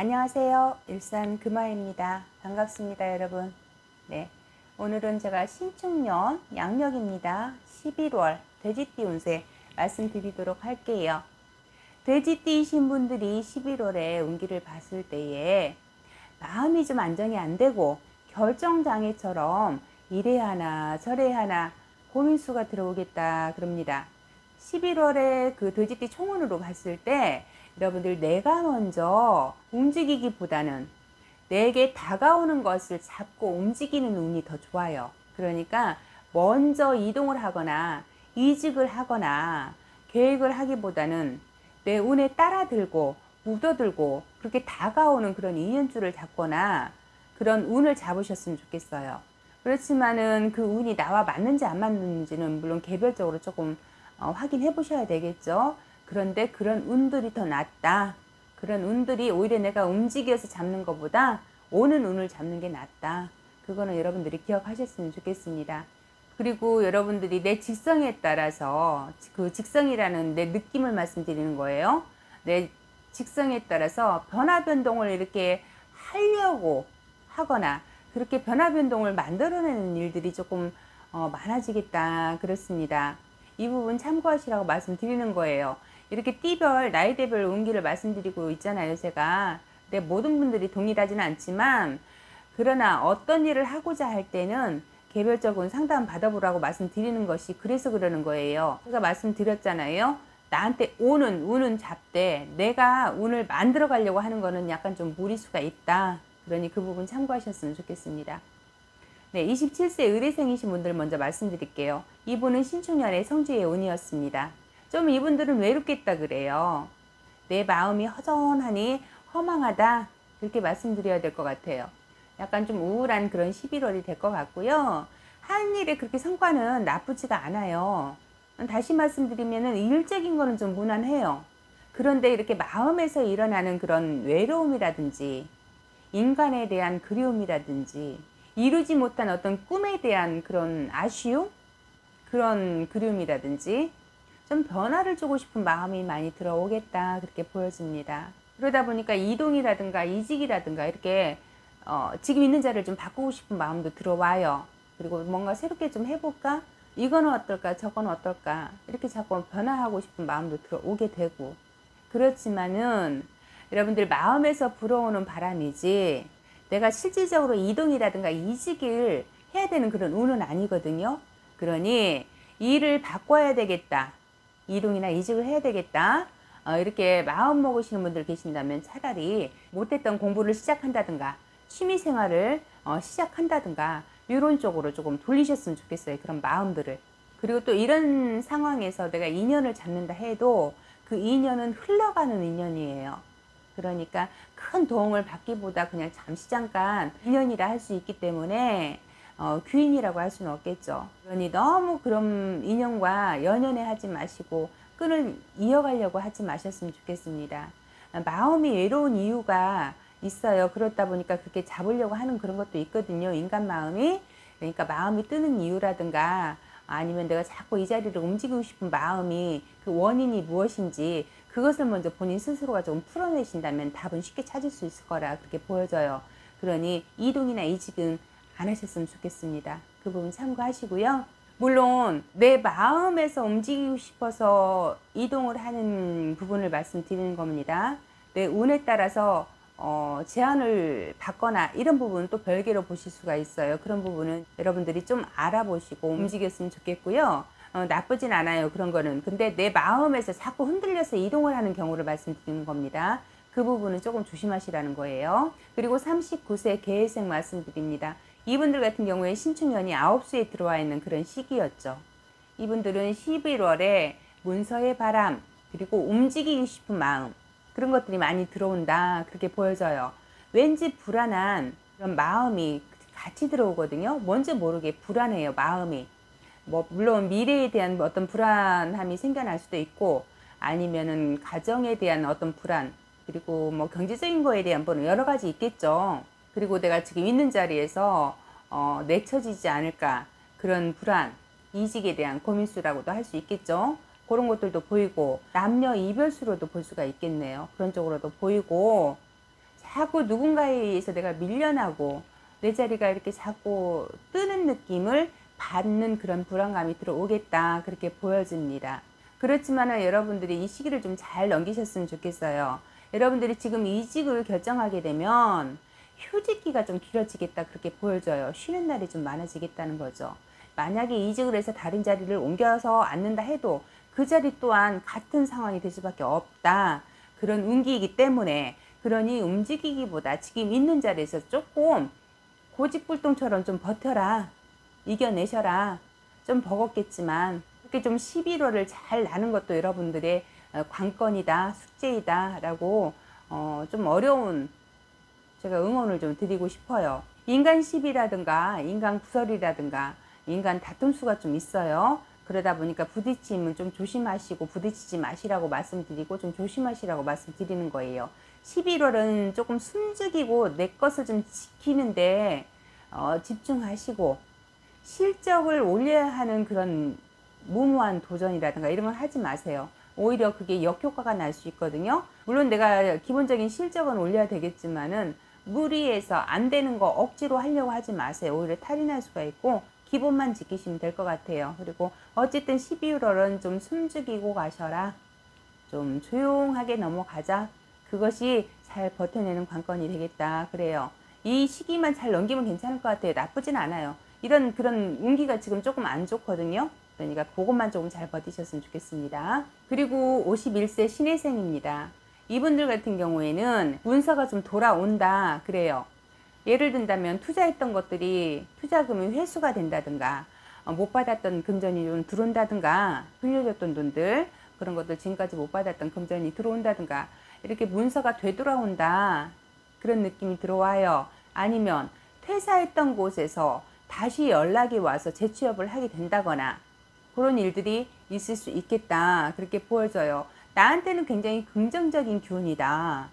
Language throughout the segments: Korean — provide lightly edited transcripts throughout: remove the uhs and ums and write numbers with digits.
안녕하세요. 일산 금화입니다. 반갑습니다, 여러분. 네, 오늘은 제가 신축년 양력입니다. 11월 돼지띠 운세 말씀드리도록 할게요. 돼지띠이신 분들이 11월에 운기를 봤을 때에 마음이 좀 안정이 안 되고 결정장애처럼 이래 하나 저래 하나 고민수가 들어오겠다 그럽니다. 11월에 그 돼지띠 총운으로 봤을 때 여러분들 내가 먼저 움직이기보다는 내게 다가오는 것을 잡고 움직이는 운이 더 좋아요. 그러니까 먼저 이동을 하거나 이직을 하거나 계획을 하기보다는 내 운에 따라들고 묻어들고 그렇게 다가오는 그런 인연줄을 잡거나 그런 운을 잡으셨으면 좋겠어요. 그렇지만은 그 운이 나와 맞는지 안 맞는지는 물론 개별적으로 조금 확인해 보셔야 되겠죠. 그런데 그런 운들이 더 낫다. 그런 운들이 오히려 내가 움직여서 잡는 것보다 오는 운을 잡는 게 낫다. 그거는 여러분들이 기억하셨으면 좋겠습니다. 그리고 여러분들이 내 직성에 따라서 그 직성이라는 내 느낌을 말씀드리는 거예요. 내 직성에 따라서 변화 변동을 이렇게 하려고 하거나 그렇게 변화 변동을 만들어내는 일들이 조금 많아지겠다 그렇습니다. 이 부분 참고하시라고 말씀드리는 거예요. 이렇게 띠별 나이대별 운기를 말씀드리고 있잖아요. 제가 내 모든 분들이 동일하지는 않지만 그러나 어떤 일을 하고자 할 때는 개별적인 상담 받아보라고 말씀드리는 것이 그래서 그러는 거예요. 제가 말씀드렸잖아요. 나한테 오는 운은 잡되 내가 운을 만들어 가려고 하는 거는 약간 좀 무리수가 있다. 그러니 그 부분 참고하셨으면 좋겠습니다. 네, 27세 의뢰생이신 분들 먼저 말씀드릴게요. 이분은 신축년의 성주의 운이었습니다. 좀 이분들은 외롭겠다 그래요. 내 마음이 허전하니 허망하다 그렇게 말씀드려야 될 것 같아요. 약간 좀 우울한 그런 11월이 될 것 같고요. 하는 일에 그렇게 성과는 나쁘지가 않아요. 다시 말씀드리면은 일적인 거는 좀 무난해요. 그런데 이렇게 마음에서 일어나는 그런 외로움이라든지 인간에 대한 그리움이라든지 이루지 못한 어떤 꿈에 대한 그런 아쉬움? 그런 그리움이라든지 좀 변화를 주고 싶은 마음이 많이 들어오겠다 그렇게 보여집니다. 그러다 보니까 이동이라든가 이직이라든가 이렇게 지금 있는 자리를 좀 바꾸고 싶은 마음도 들어와요. 그리고 뭔가 새롭게 좀 해볼까? 이거는 어떨까? 저거는 어떨까? 이렇게 자꾸 변화하고 싶은 마음도 들어오게 되고 그렇지만은 여러분들 마음에서 불어오는 바람이지 내가 실질적으로 이동이라든가 이직을 해야 되는 그런 운은 아니거든요. 그러니 일을 바꿔야 되겠다. 이동이나 이직을 해야 되겠다. 이렇게 마음 먹으시는 분들 계신다면 차라리 못했던 공부를 시작한다든가 취미생활을 시작한다든가 이런 쪽으로 조금 돌리셨으면 좋겠어요. 그런 마음들을. 그리고 또 이런 상황에서 내가 인연을 잡는다 해도 그 인연은 흘러가는 인연이에요. 그러니까 큰 도움을 받기보다 그냥 잠시 잠깐 인연이라 할 수 있기 때문에 귀인이라고 할 수는 없겠죠. 그러니 너무 그런 인연과 연연해 하지 마시고 끈을 이어가려고 하지 마셨으면 좋겠습니다. 마음이 외로운 이유가 있어요. 그렇다 보니까 그렇게 잡으려고 하는 그런 것도 있거든요. 인간 마음이. 그러니까 마음이 뜨는 이유라든가 아니면 내가 자꾸 이 자리를 움직이고 싶은 마음이 그 원인이 무엇인지 그것을 먼저 본인 스스로가 좀 풀어내신다면 답은 쉽게 찾을 수 있을 거라 그렇게 보여져요. 그러니 이동이나 이직은 안 하셨으면 좋겠습니다. 그 부분 참고하시고요. 물론 내 마음에서 움직이고 싶어서 이동을 하는 부분을 말씀드리는 겁니다. 내 운에 따라서 제한을 받거나 이런 부분은 또 별개로 보실 수가 있어요. 그런 부분은 여러분들이 좀 알아보시고 움직였으면 좋겠고요. 나쁘진 않아요. 그런 거는. 근데 내 마음에서 자꾸 흔들려서 이동을 하는 경우를 말씀드리는 겁니다. 그 부분은 조금 조심하시라는 거예요. 그리고 39세 계획생 말씀드립니다. 이분들 같은 경우에 신축년이 9수에 들어와 있는 그런 시기였죠. 이분들은 11월에 문서의 바람 그리고 움직이고 싶은 마음 그런 것들이 많이 들어온다 그렇게 보여져요. 왠지 불안한 그런 마음이 같이 들어오거든요. 뭔지 모르게 불안해요. 마음이. 뭐 물론 미래에 대한 어떤 불안함이 생겨날 수도 있고 아니면은 가정에 대한 어떤 불안 그리고 뭐 경제적인 거에 대한 불안 여러 가지 있겠죠. 그리고 내가 지금 있는 자리에서 내쳐지지 않을까 그런 불안 이직에 대한 고민수라고도 할 수 있겠죠. 그런 것들도 보이고 남녀 이별수로도 볼 수가 있겠네요. 그런 쪽으로도 보이고 자꾸 누군가에 의해서 내가 밀려나고 내 자리가 이렇게 자꾸 뜨는 느낌을 받는 그런 불안감이 들어오겠다, 그렇게 보여집니다. 그렇지만은 여러분들이 이 시기를 좀 잘 넘기셨으면 좋겠어요. 여러분들이 지금 이직을 결정하게 되면 휴직기가 좀 길어지겠다, 그렇게 보여져요. 쉬는 날이 좀 많아지겠다는 거죠. 만약에 이직을 해서 다른 자리를 옮겨서 앉는다 해도 그 자리 또한 같은 상황이 될 수밖에 없다, 그런 운기이기 때문에, 그러니 움직이기보다 지금 있는 자리에서 조금 고집불통처럼 좀 버텨라, 이겨내셔라. 좀 버겁겠지만 이렇게 좀 11월을 잘 나는 것도 여러분들의 관건이다, 숙제이다 라고 좀 어려운 제가 응원을 좀 드리고 싶어요. 인간 시비라든가 인간 구설이라든가 인간 다툼수가 좀 있어요. 그러다 보니까 부딪힘은 좀 조심하시고 부딪히지 마시라고 말씀드리고 좀 조심하시라고 말씀드리는 거예요. 11월은 조금 숨죽이고 내 것을 좀 지키는데 집중하시고 실적을 올려야 하는 그런 무모한 도전이라든가 이런 걸 하지 마세요. 오히려 그게 역효과가 날 수 있거든요. 물론 내가 기본적인 실적은 올려야 되겠지만은 무리해서 안 되는 거 억지로 하려고 하지 마세요. 오히려 탈이 날 수가 있고 기본만 지키시면 될 것 같아요. 그리고 어쨌든 12월은 좀 숨죽이고 가셔라. 좀 조용하게 넘어가자. 그것이 잘 버텨내는 관건이 되겠다, 그래요. 이 시기만 잘 넘기면 괜찮을 것 같아요. 나쁘진 않아요. 이런 그런 운기가 지금 조금 안 좋거든요. 그러니까 그것만 조금 잘 버티셨으면 좋겠습니다. 그리고 51세 신혜생입니다. 이분들 같은 경우에는 문서가 좀 돌아온다, 그래요. 예를 든다면 투자했던 것들이 투자금이 회수가 된다든가 못 받았던 금전이 좀 들어온다든가, 빌려줬던 돈들 그런 것들 지금까지 못 받았던 금전이 들어온다든가 이렇게 문서가 되돌아온다, 그런 느낌이 들어와요. 아니면 퇴사했던 곳에서 다시 연락이 와서 재취업을 하게 된다거나 그런 일들이 있을 수 있겠다, 그렇게 보여져요. 나한테는 굉장히 긍정적인 기운이다.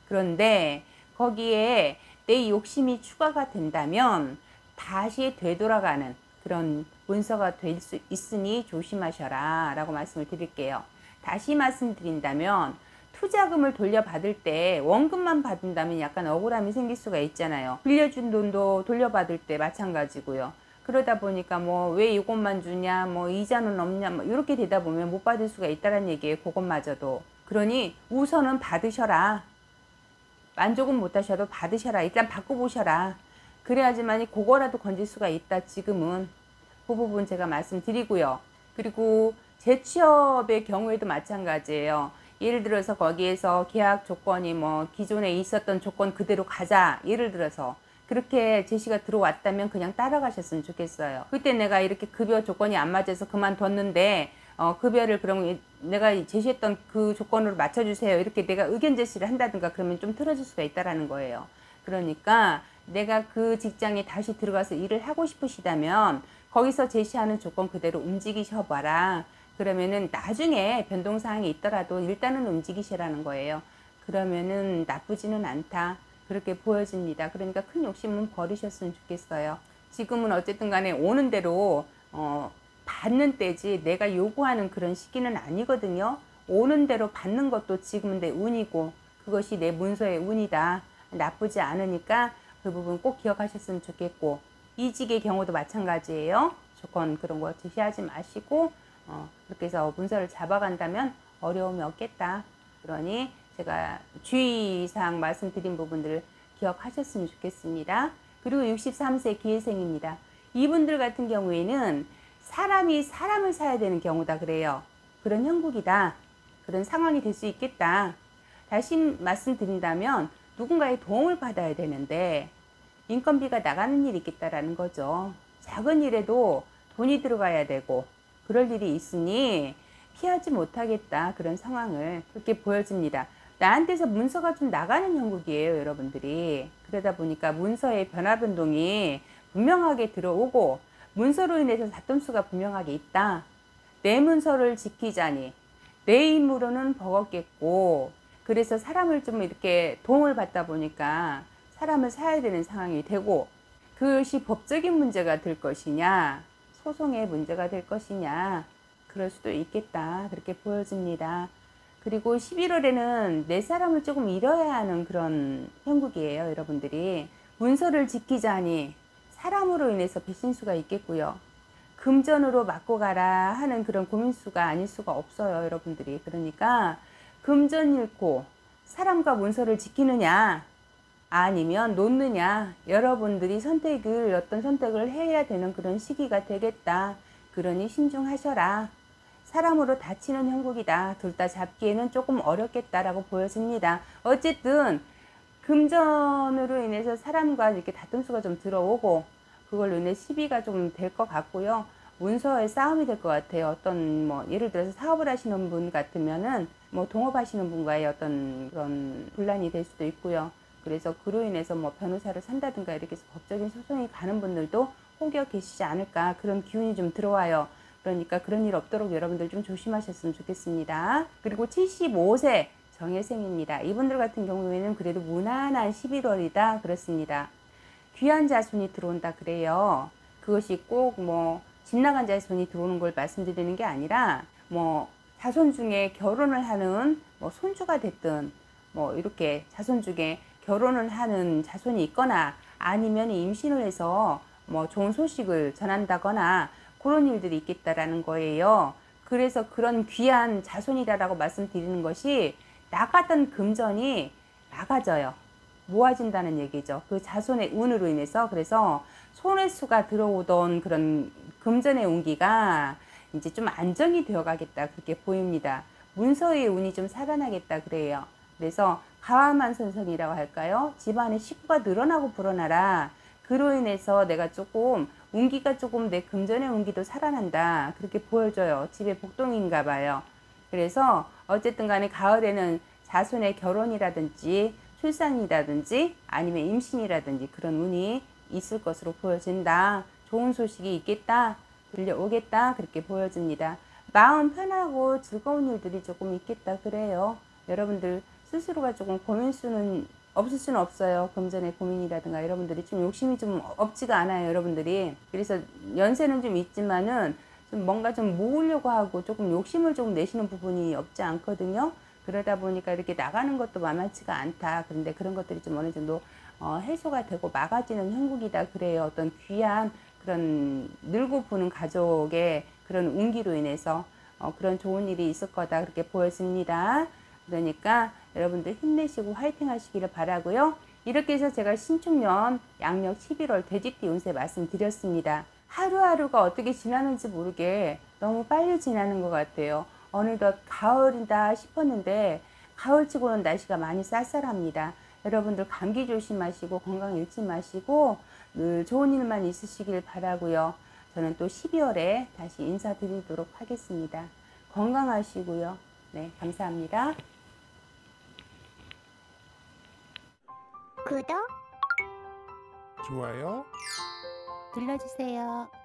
그런데 거기에 내 욕심이 추가가 된다면 다시 되돌아가는 그런 문서가 될 수 있으니 조심하셔라 라고 말씀을 드릴게요. 다시 말씀드린다면 투자금을 돌려받을 때 원금만 받는다면 약간 억울함이 생길 수가 있잖아요. 빌려준 돈도 돌려받을 때 마찬가지고요. 그러다 보니까 뭐 왜 이것만 주냐, 뭐 이자는 없냐, 뭐 이렇게 되다 보면 못 받을 수가 있다는 얘기예요. 그것마저도. 그러니 우선은 받으셔라. 만족은 못하셔도 받으셔라. 일단 바꿔보셔라. 그래야지만이 그거라도 건질 수가 있다. 지금은 그 부분 제가 말씀드리고요. 그리고 재취업의 경우에도 마찬가지예요. 예를 들어서 거기에서 계약 조건이 뭐 기존에 있었던 조건 그대로 가자, 예를 들어서 그렇게 제시가 들어왔다면 그냥 따라가셨으면 좋겠어요. 그때 내가 이렇게 급여 조건이 안 맞아서 그만뒀는데 급여를 그럼 내가 제시했던 그 조건으로 맞춰주세요, 이렇게 내가 의견 제시를 한다든가 그러면 좀 틀어질 수가 있다라는 거예요. 그러니까 내가 그 직장에 다시 들어가서 일을 하고 싶으시다면 거기서 제시하는 조건 그대로 움직이셔 봐라. 그러면은 나중에 변동사항이 있더라도 일단은 움직이시라는 거예요. 그러면은 나쁘지는 않다, 그렇게 보여집니다. 그러니까 큰 욕심은 버리셨으면 좋겠어요. 지금은 어쨌든 간에 오는 대로 받는 때지 내가 요구하는 그런 시기는 아니거든요. 오는 대로 받는 것도 지금은 내 운이고 그것이 내 문서의 운이다. 나쁘지 않으니까 그 부분 꼭 기억하셨으면 좋겠고, 이직의 경우도 마찬가지예요. 조건 그런 거 제시하지 마시고 그렇게 해서 문서를 잡아간다면 어려움이 없겠다. 그러니 제가 주의사항 말씀드린 부분들을 기억하셨으면 좋겠습니다. 그리고 63세 기회생입니다. 이분들 같은 경우에는 사람이 사람을 사야 되는 경우다, 그래요. 그런 형국이다. 그런 상황이 될 수 있겠다. 다시 말씀드린다면 누군가의 도움을 받아야 되는데 인건비가 나가는 일이 있겠다라는 거죠. 작은 일에도 돈이 들어가야 되고 그럴 일이 있으니 피하지 못하겠다, 그런 상황을 그렇게 보여집니다. 나한테서 문서가 좀 나가는 형국이에요, 여러분들이. 그러다 보니까 문서의 변화 변동이 분명하게 들어오고 문서로 인해서 다툼수가 분명하게 있다. 내 문서를 지키자니 내 힘으로는 버겁겠고, 그래서 사람을 좀 이렇게 도움을 받다 보니까 사람을 사야 되는 상황이 되고, 그것이 법적인 문제가 될 것이냐 소송의 문제가 될 것이냐, 그럴 수도 있겠다, 그렇게 보여집니다. 그리고 11월에는 내 사람을 조금 잃어야 하는 그런 형국이에요, 여러분들이. 문서를 지키자니 사람으로 인해서 배신수가 있겠고요. 금전으로 맞고 가라 하는 그런 고민수가 아닐 수가 없어요, 여러분들이. 그러니까 금전 잃고 사람과 문서를 지키느냐 아니면 놓느냐, 여러분들이 어떤 선택을 해야 되는 그런 시기가 되겠다. 그러니 신중하셔라. 사람으로 다치는 형국이다. 둘 다 잡기에는 조금 어렵겠다라고 보여집니다. 어쨌든 금전으로 인해서 사람과 이렇게 다툼수가 좀 들어오고 그걸로 인해 시비가 좀 될 것 같고요. 문서의 싸움이 될 것 같아요. 어떤 예를 들어서 사업을 하시는 분 같으면은 동업하시는 분과의 어떤 그런 분란이 될 수도 있고요. 그래서 그로 인해서 변호사를 산다든가 이렇게 해서 법적인 소송이 가는 분들도 혹여 계시지 않을까, 그런 기운이 좀 들어와요. 그러니까 그런 일 없도록 여러분들 좀 조심하셨으면 좋겠습니다. 그리고 75세 정예생입니다. 이분들 같은 경우에는 그래도 무난한 11월이다 그렇습니다. 귀한 자손이 들어온다 그래요. 그것이 꼭 집 나간 자손이 들어오는 걸 말씀드리는 게 아니라 자손 중에 결혼을 하는 손주가 됐든 이렇게 자손 중에 결혼을 하는 자손이 있거나 아니면 임신을 해서 좋은 소식을 전한다거나 그런 일들이 있겠다라는 거예요. 그래서 그런 귀한 자손이다라고 말씀드리는 것이 나가던 금전이 나가져요. 모아진다는 얘기죠. 그 자손의 운으로 인해서. 그래서 손의 수가 들어오던 그런 금전의 운기가 이제 좀 안정이 되어 가겠다 그렇게 보입니다. 문서의 운이 좀 살아나겠다 그래요. 그래서 가와만선성이라고 할까요? 집안에 식구가 늘어나고 불어나라. 그로 인해서 내가 조금 운기가 조금 내 금전의 운기도 살아난다 그렇게 보여져요. 집에 복동인가 봐요. 그래서 어쨌든 간에 가을에는 자손의 결혼이라든지 출산이라든지 아니면 임신이라든지 그런 운이 있을 것으로 보여진다. 좋은 소식이 있겠다. 들려오겠다. 그렇게 보여집니다. 마음 편하고 즐거운 일들이 조금 있겠다 그래요. 여러분들 스스로가 조금 고민수는 없을 수는 없어요. 금전의 고민이라든가 여러분들이 좀 욕심이 좀 없지가 않아요. 여러분들이. 그래서 연세는 좀 있지만은 좀 뭔가 좀 모으려고 하고 조금 욕심을 조금 내시는 부분이 없지 않거든요. 그러다 보니까 이렇게 나가는 것도 만만치가 않다. 그런데 그런 것들이 좀 어느 정도 해소가 되고 막아지는 형국이다 그래요. 어떤 귀한 그런 늙고 부는 가족의 그런 운기로 인해서 그런 좋은 일이 있을 거다 그렇게 보여집니다. 그러니까 여러분들 힘내시고 화이팅 하시기를 바라고요. 이렇게 해서 제가 신축년 양력 11월 돼지띠 운세 말씀드렸습니다. 하루하루가 어떻게 지나는지 모르게 너무 빨리 지나는 것 같아요. 어느덧 가을이다 싶었는데 가을치고는 날씨가 많이 쌀쌀합니다. 여러분들 감기 조심하시고 건강 잃지 마시고 늘 좋은 일만 있으시길 바라고요. 저는 또 12월에 다시 인사드리도록 하겠습니다. 건강하시고요. 네, 감사합니다. 구독, 좋아요 눌러주세요.